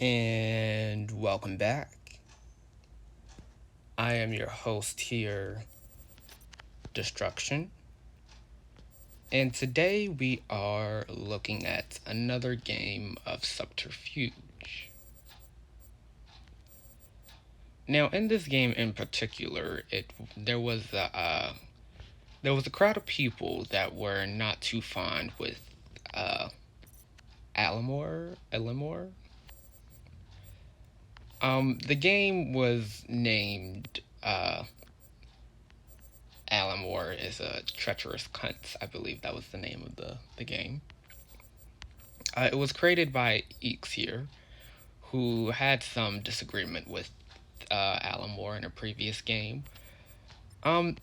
And welcome back. I am your host here, Destruction. And today we are looking at another game of Subterfuge. Now, in this game in particular, there was a crowd of people that were not too fond with uh, Elimor. The game was named Alamore is a treacherous cunt. I believe that was the name of the game. It was created by Eeks here, who had some disagreement with Alamore in a previous game. Um,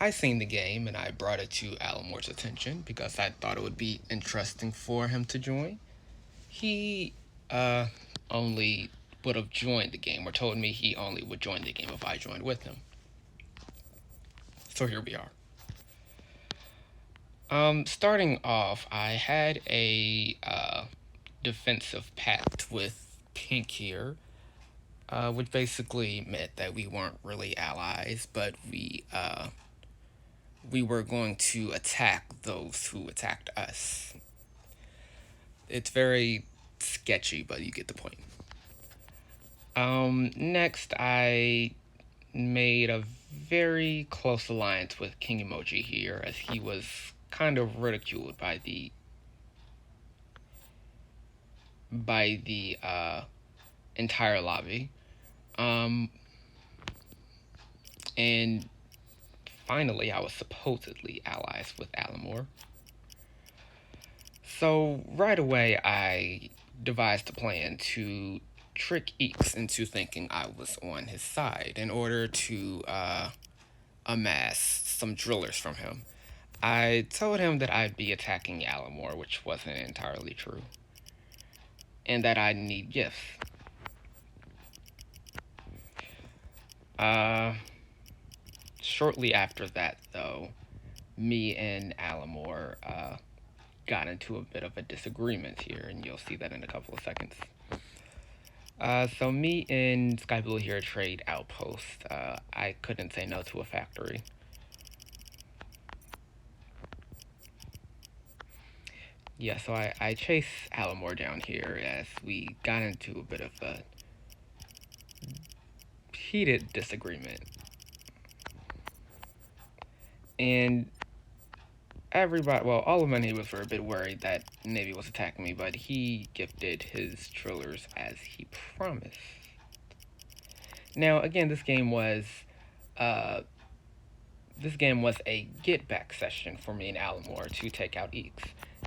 I seen the game and I brought it to Alamore's attention because I thought it would be interesting for him to join. He uh, only would have joined the game, or told me he only would join the game if I joined with him. So here we are. Starting off, I had a defensive pact with Pink here, which basically meant that we weren't really allies, but we were going to attack those who attacked us. It's very sketchy, but you get the point. Next, I made a very close alliance with King Emoji here, as he was kind of ridiculed by the entire lobby. Um, and finally, I was supposedly allies with Alamore. So right away, I devised a plan to trick Eeks into thinking I was on his side in order to amass some drillers from him. I told him that I'd be attacking Alamore, which wasn't entirely true, and that I'd need gifts. Uh, Shortly after that, though, me and Alamore got into a bit of a disagreement here, and you'll see that in a couple of seconds. So me and Sky Blue here trade outposts. I couldn't say no to a factory. Yeah, so I chased Alamore down here as we got into a bit of a heated disagreement. And everybody, well, all of my neighbors were a bit worried that Navy was attacking me, but he gifted his drillers as he promised. Now, again, uh, this game was a get back session for me and Alamore to take out Eeks,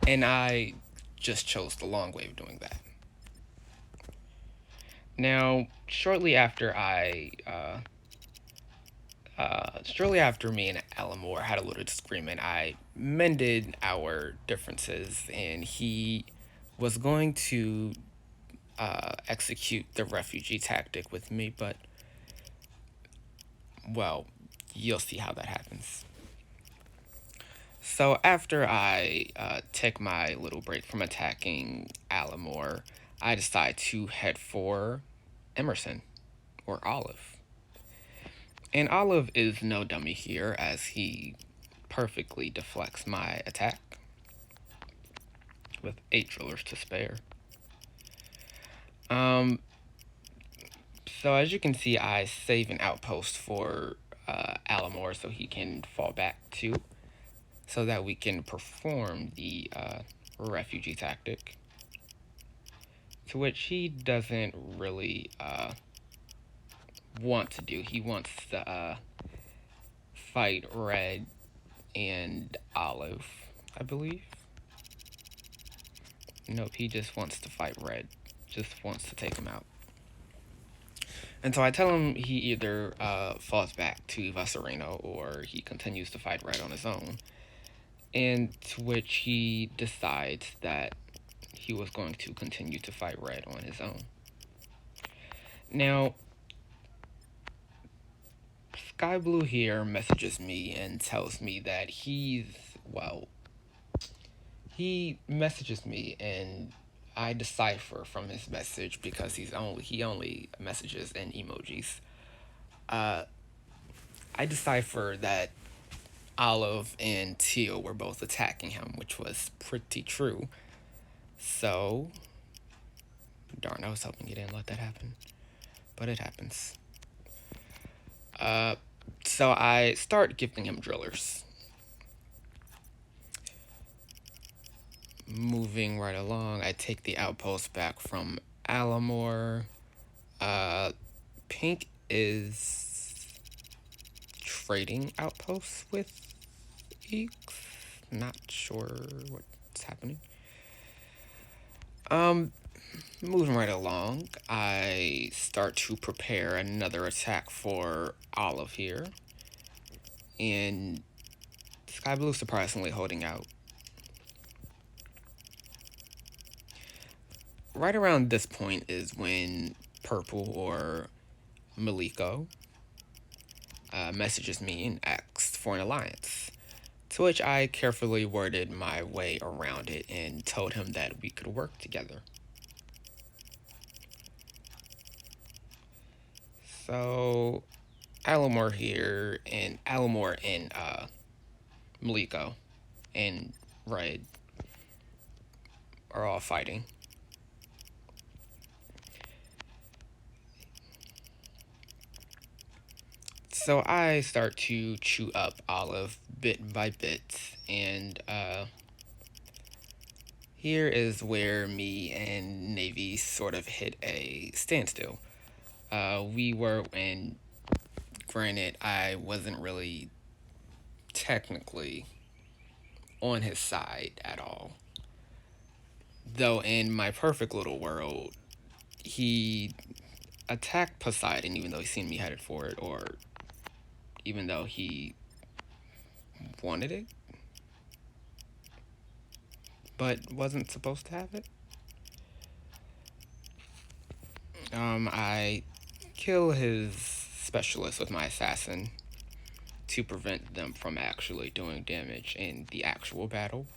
and I just chose the long way of doing that. Now, shortly after me and Alamore had a little disagreement, I mended our differences, and he was going to execute the refugee tactic with me, but, well, you'll see how that happens. So after I take my little break from attacking Alamore, I decide to head for Emerson, or Olive. And Olive is no dummy here, as he perfectly deflects my attack with 8 drillers to spare. Um, so as you can see, I save an outpost for Alamore so he can fall back to, so that we can perform the refugee tactic, to which he doesn't really want to do. He wants to fight Red and Olive, I believe. Nope, he just wants to fight Red. Just wants to take him out. And so I tell him he either falls back to Vasarino or he continues to fight Red on his own. And to which he decides that he was going to continue to fight Red on his own. Now, Sky Blue here messages me and tells me that he messages me and I decipher from his message because he only messages in emojis. Uh, I decipher that Olive and Teal were both attacking him, which was pretty true. So, darn, I was hoping you didn't let that happen, but it happens. Uh, so I start gifting him drillers. Moving right along, I take the outpost back from Alamore. Uh, Pink is trading outposts with Eeks. Not sure what's happening. Um, Moving right along, I start to prepare another attack for Olive here. And Sky Blue surprisingly holding out. Right around this point is when Purple or Maliko messages me and asks for an alliance. To which I carefully worded my way around it and told him that we could work together. So, Alamore and Maliko and Red are all fighting. So I start to chew up Olive bit by bit, and here is where me and Navy sort of hit a standstill. And granted, I wasn't really technically on his side at all. Though in my perfect little world, he attacked Poseidon even though he seen me headed for it, or even though he wanted it, but wasn't supposed to have it. I kill his specialist with my assassin to prevent them from actually doing damage in the actual battle.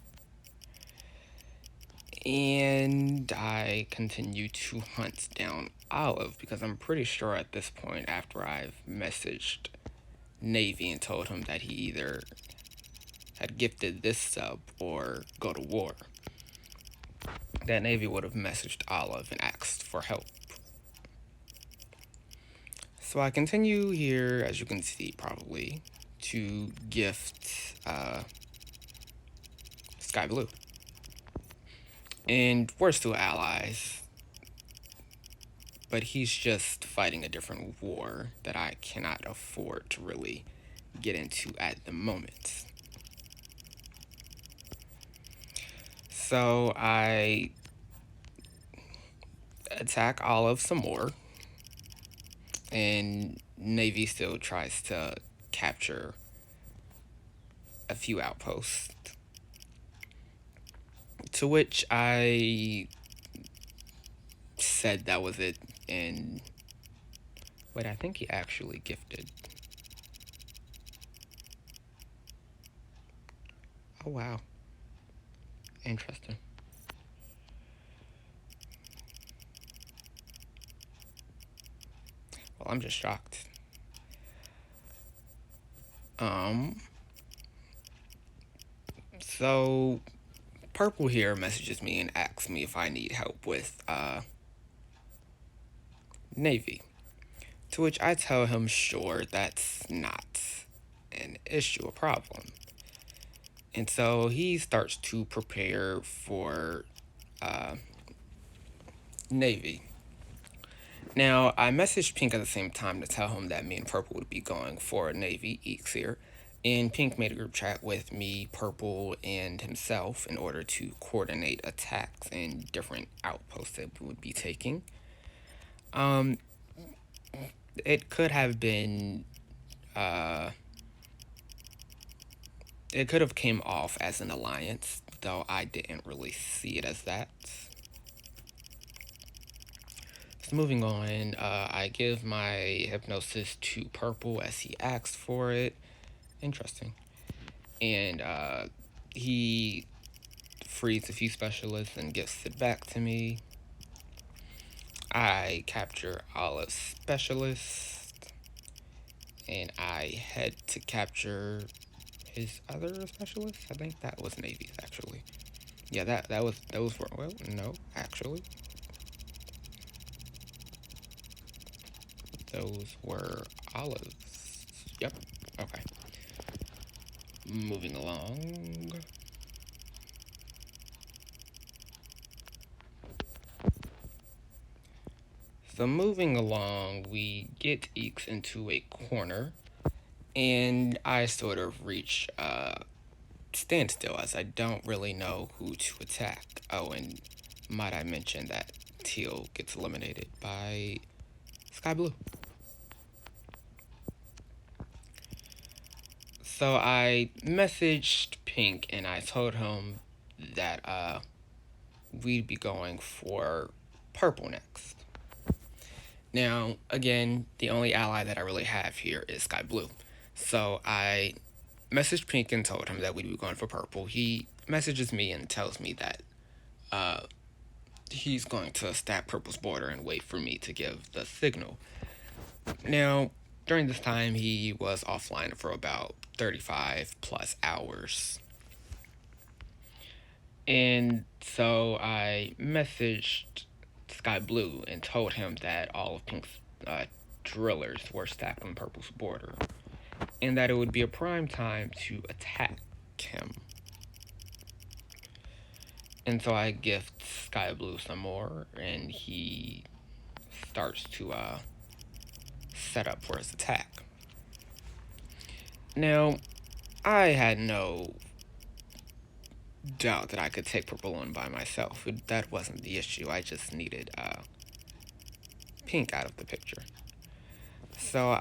And I continue to hunt down Olive because I'm pretty sure at this point, after I've messaged Navy and told him that he either had gifted this sub or go to war, that Navy would have messaged Olive and asked for help. So I continue here, as you can see probably, to gift Sky Blue. And we're still allies, but he's just fighting a different war that I cannot afford to really get into at the moment. So I attack Olive some more, and Navy still tries to capture a few outposts. To which I said that was it, and wait, I think he actually gifted. Oh wow. Interesting. Well, I'm just shocked. So Purple here messages me and asks me if I need help with Navy. To which I tell him sure, that's not an issue, a problem. And so he starts to prepare for Navy. Now, I messaged Pink at the same time to tell him that me and Purple would be going for Navy Eeks here. And Pink made a group chat with me, Purple, and himself in order to coordinate attacks and different outposts that we would be taking. It could have been, it could have came off as an alliance, though I didn't really see it as that. So moving on, I give my hypnosis to Purple as he asked for it. Interesting. And he frees a few specialists and gives it back to me. I capture Allah's specialist, and I head to capture his other specialist. I think that was Navy's actually. Yeah, that was for, well, no, actually, those were Allah's. Yep. Okay. Moving along. So moving along, we get Eeks into a corner, and I sort of reach standstill as I don't really know who to attack. Oh, and might I mention that Teal gets eliminated by Sky Blue. So I messaged Pink and I told him that we'd be going for Purple next. Now, again, the only ally that I really have here is Sky Blue. So I messaged Pink and told him that we'd be going for Purple. He messages me and tells me that uh, he's going to stab Purple's border and wait for me to give the signal. Now, during this time, he was offline for about 35 plus hours. And so I messaged Sky Blue and told him that all of Pink's drillers were stacked on Purple's border, and that it would be a prime time to attack him. And so I gift Sky Blue some more, and he starts to set up for his attack. Now, I had no doubt that I could take Purple on by myself. That wasn't the issue. I just needed Pink out of the picture. So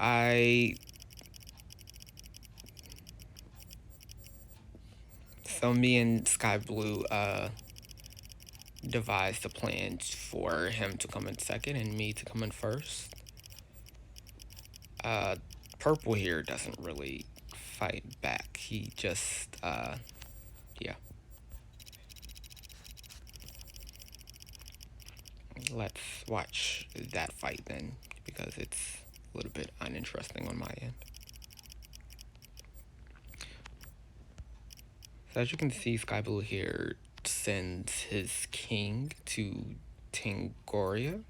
me and Sky Blue devised a plan for him to come in second and me to come in first. Purple here doesn't really fight back. He just yeah. Let's watch that fight then, because it's a little bit uninteresting on my end. So as you can see, Sky Blue here sends his king to Tangaroa.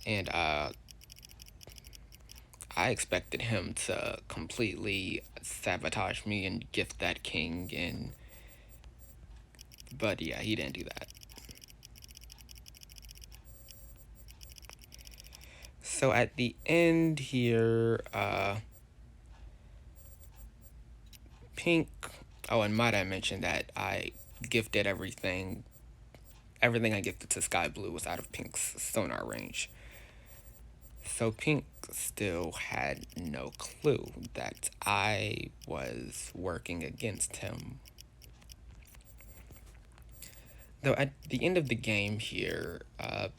And I expected him to completely sabotage me and gift that king, but yeah, he didn't do that. So at the end here, Pink. Oh, and might I mention that I gifted everything I gifted to Sky Blue was out of Pink's sonar range. So Pink still had no clue that I was working against him. Though at the end of the game here,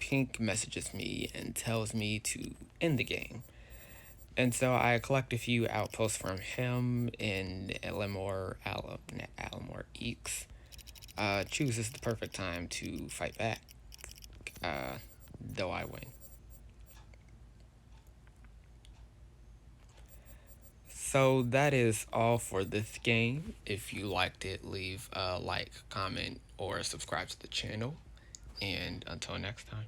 Pink messages me and tells me to end the game. And so I collect a few outposts from him in Alamor Eeks. Chooses the perfect time to fight back, though I win. So that is all for this game. If you liked it, leave a like, comment, or subscribe to the channel. And until next time.